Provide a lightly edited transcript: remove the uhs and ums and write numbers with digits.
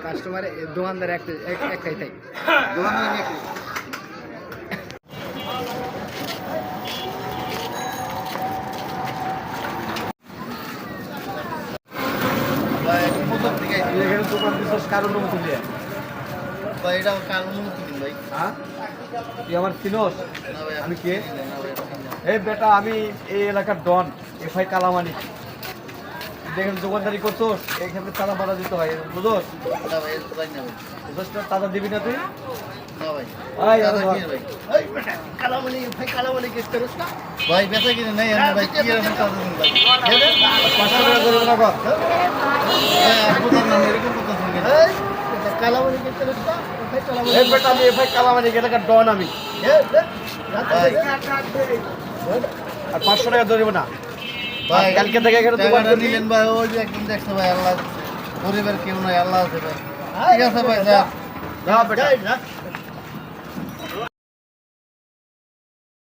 Customer দোকানদার একটাই তাই দোকানদার একটাই। ভাই এখন প্রথম থেকে তুই এখানে দোকান দিছিস কার অনুমতি নিয়ে? ভাই এটা কার অনুমতি দিন ভাই? হ্যাঁ তুই আমার চিনোস? না ভাই আমি কে? না ভাই আপনি না। এই বেটা আমি এই এলাকার ডন এফআই কালামানি। দেখেন দোকানদারি করছোস এইখানে তালা মারা দিতে হয় বুঝোস? না ভাই এর ভাই না ভাই। বুঝোস না তালা দিবি না তুই? না ভাই। এই দাদা আরে কি ভাই? এই বেটা কালামানি ভাই কালামানি কে করছ না? ভাই বেচা কিনে নাই আমরা ভাই কি এর কথা দিন ভাই। 500 টাকা করে না কর। ভাই আপনি না এরকম কথা শুনবেন। এই বেটা কালামানি কে করছ না? ভাই কালামানি। এই বেটা আমি এফআই কালামানি এলাকার ডন আমি। ভাই আর 500 টাকা ধরবো না। ভাই কালকে থেকে এখানে দোকান টাকাটা করবি? নিলেন ভাই ওই যে একদম দেখছো ভাই আল্লাহ গরিবের কেউ নাই আল্লাহ আছে ভাই ঠিক আছে ভাই যা যা বেটা।